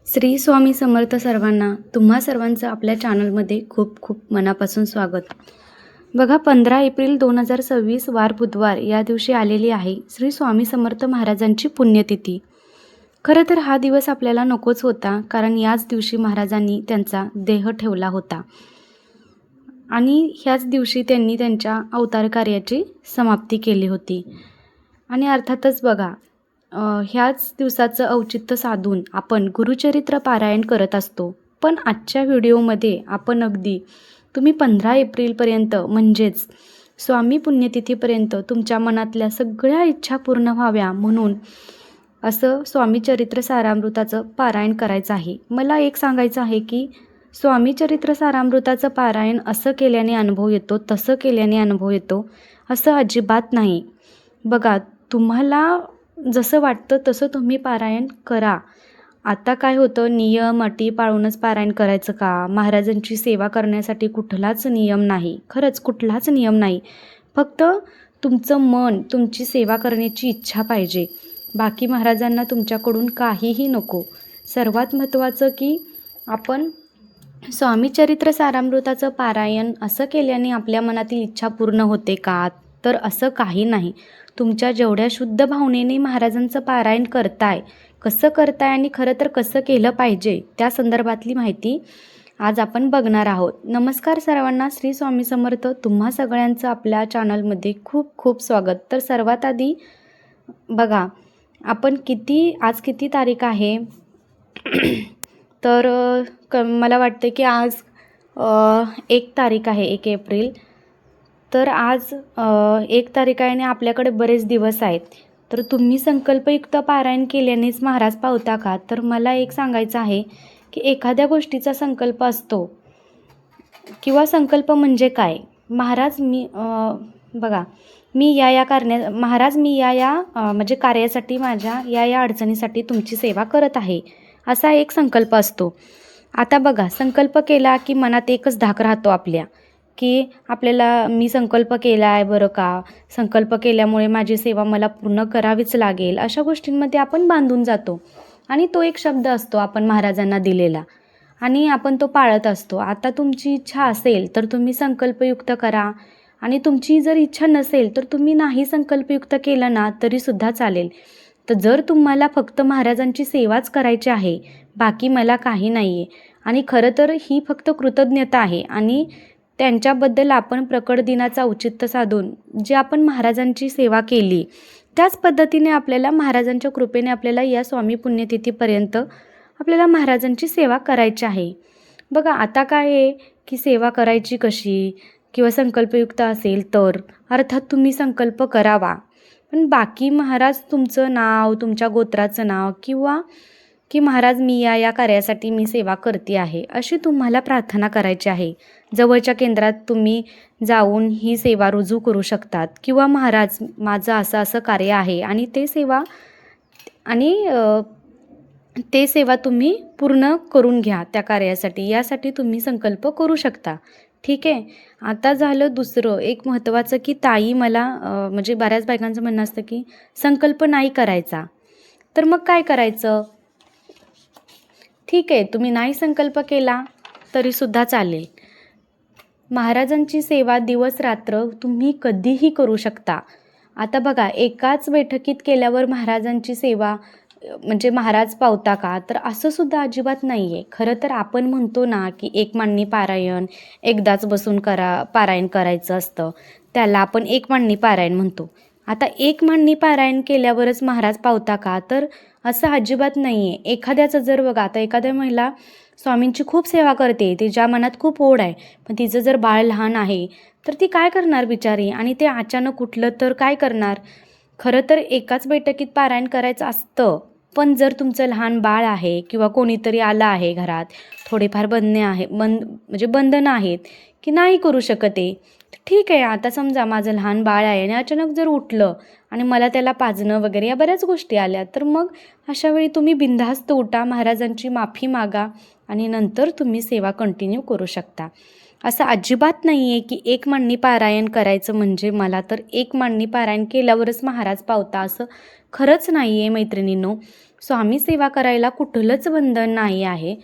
श्री स्वामी समर्थ सर्वांना. तुम्हा सर्वांचं आपल्या चॅनलमध्ये खूप खूप मनापासून स्वागत. बघा, 15 एप्रिल 2026 वार बुधवार या दिवशी आलेली आहे श्री स्वामी समर्थ महाराजांची पुण्यतिथी. खरं तर हा दिवस आपल्याला नकोच होता, कारण याच दिवशी महाराजांनी त्यांचा देह ठेवला होता आणि ह्याच दिवशी त्यांनी त्यांच्या अवतार कार्याची समाप्ती केली होती. आणि अर्थातच बघा, ह्याच दिवसाचं औचित्य साधून आपण गुरुचरित्र पारायण करत असतो. पण आजच्या व्हिडिओमध्ये आपण अगदी तुम्ही 15 एप्रिलपर्यंत म्हणजेच स्वामी पुण्यतिथीपर्यंत तुमच्या मनातल्या सगळ्या इच्छा पूर्ण व्हाव्या म्हणून असं स्वामी चरित्र सारामृताचं पारायण करायचं आहे. मला एक सांगायचं आहे की स्वामी चरित्र सारामृताचं पारायण असं केल्याने अनुभव येतो, तसं केल्याने अनुभव येतो असं अजिबात नाही. बघा, तुम्हाला जसं वाटतं तसं तुम्ही पारायण करा. आता काय होतं, नियम अटी पाळूनच पारायण करायचं का? महाराजांची सेवा करण्यासाठी कुठलाच नियम नाही, खरंच कुठलाच नियम नाही. फक्त तुमचं मन, तुमची सेवा करण्याची इच्छा पाहिजे. बाकी महाराजांना तुमच्याकडून काहीही नको. सर्वात महत्त्वाचं की आपण स्वामी चरित्र सारामृताचं पारायण असं केल्याने आपल्या मनातील इच्छा पूर्ण होते का? तर असं काही नाही. तुमच्या जेवढ्या शुद्ध भावनेने महाराजांचं पारायण करताय, कसं करताय आणि खरं तर कसं केलं पाहिजे त्या संदर्भातली माहिती आज आपण बघणार आहोत. नमस्कार सर्वांना, श्री स्वामी समर्थ. तुम्हा सगळ्यांचं आपल्या चॅनलमध्ये खूप खूप स्वागत. तर सर्वात आधी बघा, आपण आज किती तारीख आहे तर मला वाटते की आज 1 तारीख आहे, 1 एप्रिल. तर आज 1 तारीख आहे आणि आपल्याकडे बरेच दिवस आहेत. तर तुम्ही संकल्पयुक्त पारायण केल्यानेच महाराज पावता का? तर मला एक सांगायचं आहे की एखाद्या गोष्टीचा संकल्प असतो किंवा संकल्प म्हणजे काय? महाराज बघा, मी महाराज मी म्हणजे कार्यासाठी, माझ्या या अडचणीसाठी तुमची सेवा करत आहे, असा एक संकल्प असतो. आता बघा, संकल्प केला की मनात एकच धाक राहतो आपल्या, की आपल्याला मी संकल्प केला आहे बरं का, संकल्प केल्यामुळे माझी सेवा मला पूर्ण करावीच लागेल, अशा गोष्टींमध्ये आपण बांधून जातो. आणि तो एक शब्द असतो आपण महाराजांना दिलेला आणि आपण तो पाळत असतो. आता तुमची इच्छा असेल तर तुम्ही संकल्पयुक्त करा आणि तुमची जर इच्छा नसेल तर तुम्ही नाही संकल्पयुक्त केलं ना तरीसुद्धा चालेल. तर जर तुम्हाला फक्त महाराजांची सेवाच करायची आहे, बाकी मला काही नाही आहे, आणि खरं तर ही फक्त कृतज्ञता आहे आणि त्यांच्याबद्दल आपण प्रकट दिनाचा औचित्य साधून जे आपण महाराजांची सेवा केली त्याच पद्धतीने आपल्याला महाराजांच्या कृपेने आपल्याला या स्वामी पुण्यतिथीपर्यंत आपल्याला महाराजांची सेवा करायची आहे. बघा, आता काय आहे की सेवा करायची कशी किंवा संकल्पयुक्त असेल तर अर्थात तुम्ही संकल्प करावा, पण बाकी महाराज तुमचं नाव, तुमच्या गोत्राचं नाव किंवा की महाराज मी या कार्यासाठी मी सेवा करते आहे अशी तुम्हाला प्रार्थना करायची आहे. जवळच्या केंद्रात तुम्ही जाऊन ही सेवा रुजू करू शकतात किंवा महाराज माझं असं असं कार्य आहे आणि ते सेवा तुम्ही पूर्ण करून घ्या त्या कार्यासाठी, यासाठी तुम्ही संकल्प करू शकता. ठीक आहे. आता झालं दुसरं एक महत्त्वाचं की ताई मला म्हणजे बऱ्याच बायकांचं म्हणणं असतं की संकल्प नाही करायचा, तर मग काय करायचं? ठीक आहे, तुम्ही नाही संकल्प केला तरीसुद्धा चालेल. महाराजांची सेवा दिवस रात्र तुम्ही कधीही करू शकता. आता बघा, एकाच बैठकीत केल्यावर महाराजांची सेवा म्हणजे महाराज पावता का? तर असं सुद्धा अजिबात नाही आहे. खरं तर आपण म्हणतो ना की एक मांडणी पारायण एकदाच बसून पारायण करायचं असतं, त्याला आपण एक मांडणी पारायण म्हणतो. आता एक मांडणी पारायण केल्यावरच महाराज पावता का? तर असं अजिबात नाही आहे. एखाद्याचं जर बघा, आता एखाद्या महिला स्वामींची खूप सेवा करते, तिच्या मनात खूप ओढ आहे, पण तिचं जर बाळ लहान आहे तर ती काय करणार बिचारी, आणि ते अचानक उठलं तर काय करणार? खरं तर एकाच बैठकीत पारायण करायचं असतं, पण जर तुमचं लहान बाळ आहे किंवा कोणीतरी आलं आहे घरात, थोडेफार म्हणजे बंधनं आहेत की नाही करू शकत आहे, ठीक आहे. आता समजा माझं लहान बाळ आहे आणि अचानक जर उठलं आणि मला त्याला पाजणं वगैरे या बऱ्याच गोष्टी आल्या, तर मग अशावेळी तुम्ही बिनधास्त उठा, महाराजांची माफी मागा आणि नंतर तुम्ही सेवा कंटिन्यू करू शकता. असं अजिबात नाही आहे की एक मांडणी पारायण करायचं म्हणजे मला तर एक मांडणी पारायण केल्यावरच महाराज पावता, असं खरंच नाही आहे मैत्रिणींनो. स्वामी सेवा करायला कुठलंच बंधन नाही आहे.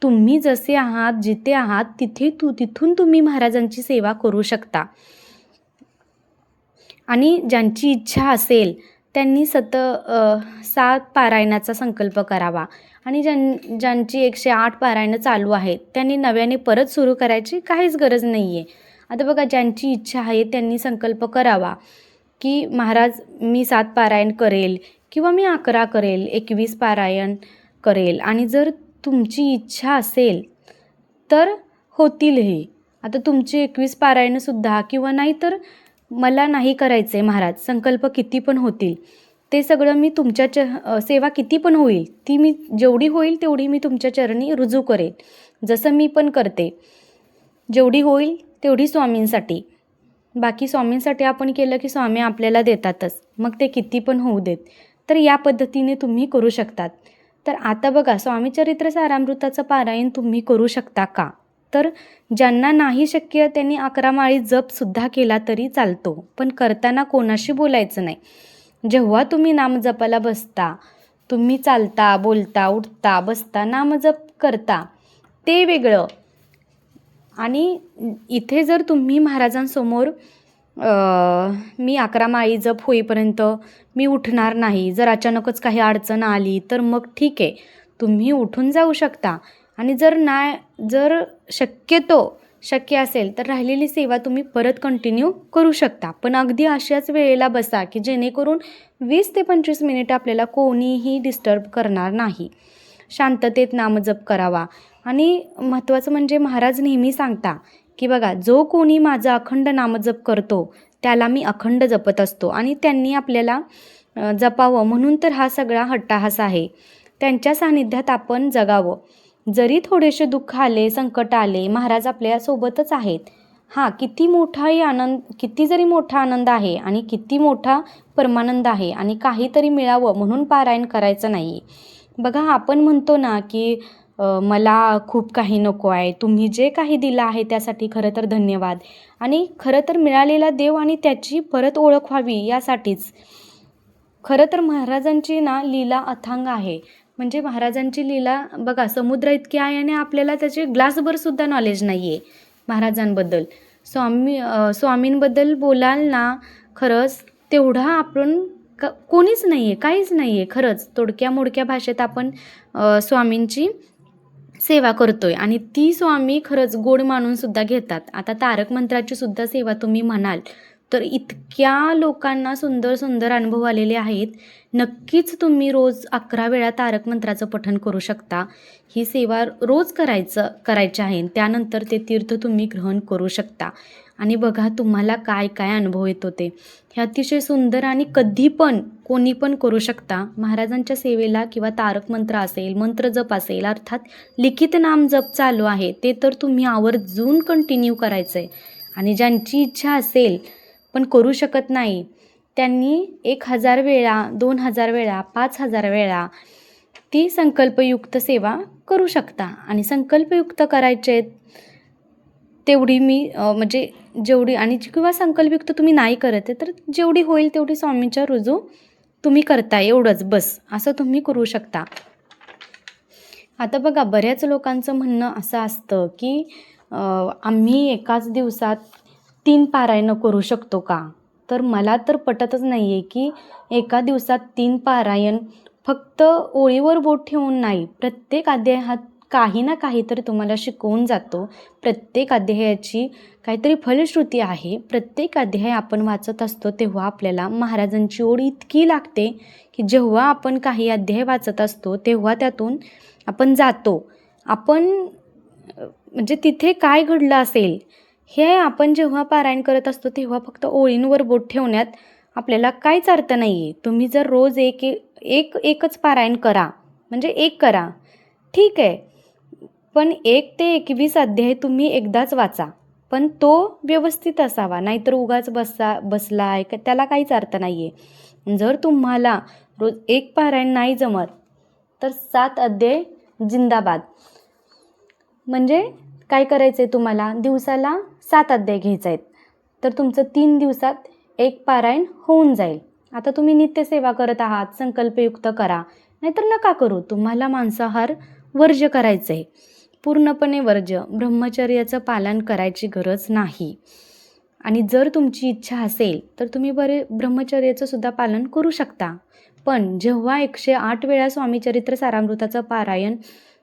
तुम्ही जसे आहात, जिथे आहात तिथून तुम्ही महाराजांची सेवा करू शकता. आणि ज्यांची इच्छा असेल त्यांनी 7 पारायणाचा संकल्प करावा आणि ज्यांची 108 पारायणं चालू आहेत त्यांनी नव्याने परत सुरू करायची काहीच गरज नाही आहे. आता बघा, ज्यांची इच्छा आहे त्यांनी संकल्प करावा की महाराज मी 7 पारायण करेल किंवा मी 11 करेल, 21 पारायण करेल. आणि जर तुमची इच्छा असेल तर होतीलही. आता तुमची 21 पारायणंसुद्धा किंवा नाही तर मला नाही करायचं आहे महाराज, संकल्प किती पण होतील, ते सगळं मी तुमच्या सेवा किती पण होईल ती मी जेवढी होईल तेवढी मी तुमच्या चरणी रुजू करेन. जसं मी पण करते, जेवढी होईल तेवढी स्वामींसाठी. बाकी स्वामींसाठी आपण केलं की स्वामी आपल्याला देतातच, मग ते किती पण होऊ देत. तर या पद्धतीने तुम्ही करू शकतात. तर आता बघा, स्वामीचरित्र सारामृताचं पारायण तुम्ही करू शकता का? तर ज्यांना नाही शक्य त्यांनी 11 माळी जपसुद्धा केला तरी चालतो, पण करताना कोणाशी बोलायचं नाही. जेव्हा तुम्ही नामजपाला बसता, तुम्ही चालता, बोलता, उठता, बसता, नामजप करता ते वेगळं. आणि इथे जर तुम्ही महाराजांसमोर मी 11 माळी जप होईपर्यंत मी उठणार नाही, जर अचानकच काही अडचण आली तर मग ठीक आहे, तुम्ही उठून जाऊ शकता. आणि जर शक्य असेल तर राहिलेली सेवा तुम्ही परत कंटिन्यू करू शकता. पण अगदी अशाच वेळेला बसा की जेणेकरून 20 ते 25 मिनिटं आपल्याला कोणीही डिस्टर्ब करणार नाही. शांततेत नामजप करावा. आणि महत्त्वाचं म्हणजे महाराज नेहमी सांगता की बघा, जो कोणी माझा अखंड नामजप करतो त्याला मी अखंड जपत असतो. आणि त्यांनी आपल्याला जपावं म्हणून तर हा सगळा हट्टाहास आहे. त्यांच्या सानिध्यात आपण जगावं. जरी थोडेसे दुःख आले, संकट आले, महाराज आपल्यासोबतच आहेत. किती जरी मोठा आनंद आहे आणि किती मोठा परमानंद आहे आणि काहीतरी मिळावं म्हणून पारायण करायचं नाही. बघा, आपण म्हणतो ना की मला खूप काही नको आहे, तुम्ही जे काही दिलं आहे त्यासाठी खरं तर धन्यवाद. आणि खरं तर मिळालेला देव आणि त्याची परत ओळख व्हावी यासाठीच. खरं तर महाराजांची लीला अथांग आहे. म्हणजे महाराजांची लीला बघा, समुद्र इतकी आहे आणि आपल्याला त्याचे ग्लासभरसुद्धा नॉलेज नाही आहे महाराजांबद्दल. स्वामींबद्दल बोलाल ना, खरंच तेवढा आपण कोणीच नाही आहे, काहीच नाही आहे. खरंच तोडक्या मोडक्या भाषेत आपण स्वामींची सेवा करतोय आणि ती स्वामी खरंच गोड मानूनसुद्धा घेतात. आता तारक मंत्राची सुद्धा सेवा तुम्ही म्हणाल तर इतक्या लोकांना सुंदर सुंदर अनुभव आलेले आहेत. नक्कीच तुम्ही रोज 11 वेळा तारक मंत्राचं पठण करू शकता. ही सेवा रोज करायची आहे. त्यानंतर ते तीर्थ तुम्ही ग्रहण करू शकता. आणि बघा तुम्हाला काय काय अनुभव येतो ते. हे अतिशय सुंदर आणि कधी पण कोणी पण करू शकता. महाराजांच्या सेवेला किंवा तारक मंत्र असेल, मंत्रजप असेल, अर्थात लिखित नाम जप चालू आहे ते तर तुम्ही आवर्जून कंटिन्यू करायचं आहे. आणि ज्यांची इच्छा असेल पण करू शकत नाही त्यांनी 1000 वेळा, 2000 वेळा, 5000 वेळा ती संकल्पयुक्त सेवा करू शकता. आणि संकल्पयुक्त करायचे तेवढी मी म्हणजे जेवढी, आणि किंवा संकल्पयुक्त तुम्ही नाही करत आहे तर जेवढी होईल तेवढी स्वामींच्या रुजू तुम्ही करताय, एवढंच बस, असं तुम्ही करू शकता. आता बघा, बऱ्याच लोकांचं म्हणणं असं असतं की आम्ही एकाच दिवसात 3 पारायणं करू शकतो का? तर मला तर पटतच नाही आहे की एका दिवसात 3 पारायण फक्त ओळीवर बोट ठेवून नाही, प्रत्येक अध्यायात काही ना काहीतरी तुम्हाला शिकवून जातो. प्रत्येक अध्यायाची काहीतरी फलश्रुती आहे. प्रत्येक अध्याय आपण वाचत असतो तेव्हा आपल्याला महाराजांची ओढ इतकी लागते की जेव्हा आपण काही अध्याय वाचत असतो तेव्हा त्यातून आपण जातो. आपण म्हणजे तिथे काय घडलं असेल हे आपण जेव्हा पारायण करत असतो तेव्हा फक्त ओळींवर बोट ठेवण्यात आपल्याला काहीच अर्थ नाही आहे. तुम्ही जर रोज एकच पारायण करा, म्हणजे एक करा, ठीक आहे, पण 1 ते 21 अध्याय तुम्ही एकदाच वाचा, पण तो व्यवस्थित असावा. नाहीतर उगाच बसलाय त्याला काहीच अर्थ नाही आहे. जर तुम्हाला रोज 1 पारायण नाही जमत तर 7 अध्याय जिंदाबाद. म्हणजे काय करायचं आहे तुम्हाला, दिवसाला 7 अध्याय घ्यायचे आहेत तर तुमचं 3 दिवसात 1 पारायण होऊन जाईल. आता तुम्ही नित्यसेवा करत आहात, संकल्पयुक्त करा. नाहीतर नका करू. तुम्हाला मांसाहार वर्ज्य करायचं आहे, पूर्णपणे वर्ज्य. ब्रह्मचर्याचं पालन करायची गरज नाही. आणि जर तुमची इच्छा असेल तर तुम्ही ब्रह्मचर्याचं सुद्धा पालन करू शकता. पण जेव्हा 108 वेळा स्वामीचरित्र सारामृताचं पारायण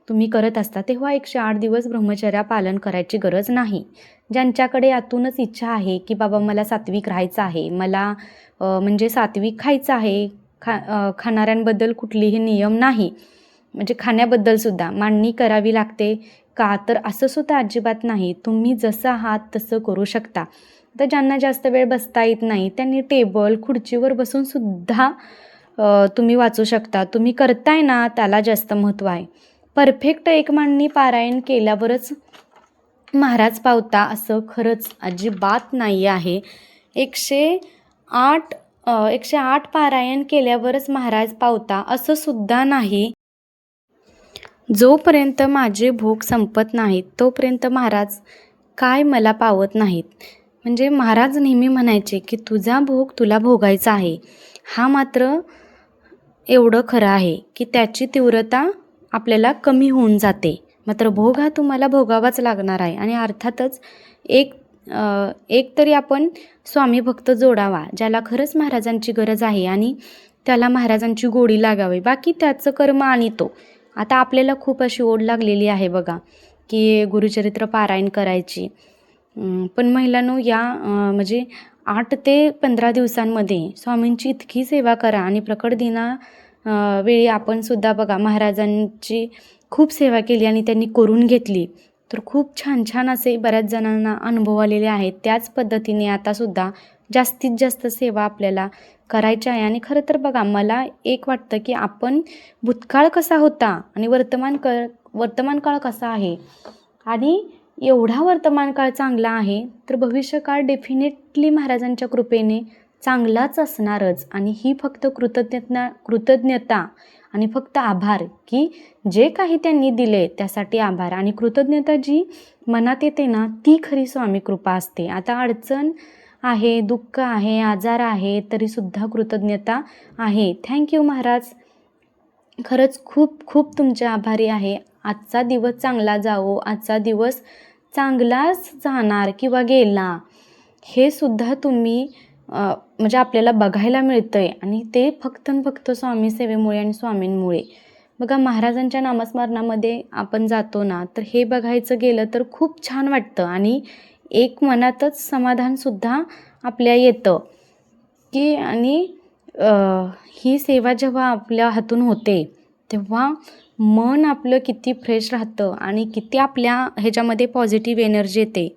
तुम्ही करत असता तेव्हा 108 दिवस ब्रह्मचर्या पालन करायची गरज नाही. ज्यांच्याकडे आतूनच इच्छा आहे की बाबा मला सात्विक राहायचं आहे, मला म्हणजे सात्विक खायचं आहे, खाणाऱ्यांबद्दल कुठलीही नियम नाही, म्हणजे खाण्याबद्दलसुद्धा मांडणी करावी लागते का, तर असं सुद्धा अजिबात नाही. तुम्ही जसं आहात तसं करू शकता. तर ज्यांना जास्त वेळ बसता येत नाही त्यांनी टेबल खुर्चीवर बसून सुद्धा तुम्ही वाचू शकता. तुम्ही करताय ना त्याला जास्त महत्त्व आहे. परफेक्ट एक मांडणी पारायण केल्यावरच महाराज पावता असं खरंच अजिबात नाही आहे. 108 पारायण केल्यावरच महाराज पावता असं सुद्धा नाही. जोपर्यंत माझे भोग संपत नाहीत तोपर्यंत महाराज काय मला पावत नाहीत. म्हणजे महाराज नेहमी म्हणायचे की तुझा भोग तुला भोगायचा आहे. हा मात्र एवढं खरं आहे की त्याची तीव्रता आपल्याला कमी होऊन जाते, मात्र भोग हा तुम्हाला भोगावाच लागणार आहे. आणि अर्थातच एक तरी आपण स्वामी भक्त जोडावा ज्याला खरंच महाराजांची गरज आहे आणि त्याला महाराजांची गोडी लागावी. बाकी त्याचं कर्म आणतो. आता आपल्याला खूप अशी ओढ लागलेली आहे बघा की गुरुचरित्र पारायण करायची. पण महिलांनो म्हणजे 8 ते 15 दिवसांमध्ये स्वामींची इतकी सेवा करा. आणि प्रकट दिना वेळी आपण सुद्धा बघा महाराजांची खूप सेवा केली आणि त्यांनी करून घेतली, तर खूप छान छान असे बऱ्याच जणांना अनुभव आलेले आहेत. त्याच पद्धतीने आतासुद्धा जास्तीत जास्त सेवा आपल्याला करायच्या आहे. आणि खरं तर बघा मला एक वाटतं की आपण भूतकाळ कसा होता आणि वर्तमान काळ कसा आहे, आणि एवढा वर्तमान काळ चांगला आहे तर भविष्यकाळ डेफिनेटली महाराजांच्या कृपेने चांगलाच असणारच. आणि ही फक्त कृतज्ञता आणि फक्त आभार, की जे काही त्यांनी दिले त्यासाठी आभार. आणि कृतज्ञता जी मनात येते ना ती खरी स्वामी कृपा असते. आता अडचण आहे, दुःख आहे, आजार आहे तरीसुद्धा कृतज्ञता आहे. थँक्यू महाराज, खरंच खूप खूप तुमचे आभारी आहे. आजचा दिवस चांगला जावो, आजचा दिवस चांगलाच जाणार किंवा गेला हे सुद्धा तुम्ही म्हणजे आपल्याला बघायला मिळतं आहे. आणि ते फक्त फक्त स्वामी सेवेमुळे आणि स्वामींमुळे. बघा महाराजांच्या नामस्मरणामध्ये आपण जातो ना तर हे बघायचं गेलं तर खूप छान वाटतं. आणि एक मनातच समाधानसुद्धा आपल्या येतं की आणि ही सेवा जेव्हा आपल्या हातून होते तेव्हा मन आपलं किती फ्रेश राहतं आणि किती आपल्या ह्याच्यामध्ये पॉझिटिव्ह एनर्जी येते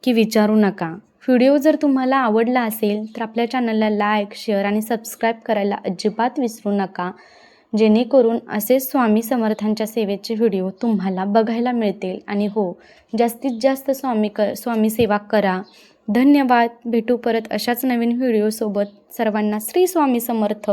की विचारू नका. व्हिडिओ जर तुम्हाला आवडला असेल तर आपल्या चॅनलला लाईक, शेअर आणि सबस्क्राईब करायला अजिबात विसरू नका, जेणेकरून असे स्वामी समर्थांच्या सेवेचे व्हिडिओ तुम्हाला बघायला मिळतील. आणि हो, जास्तीत जास्त स्वामी सेवा करा. धन्यवाद. भेटू परत अशाच नवीन व्हिडिओसोबत. सर्वांना श्री स्वामी समर्थ.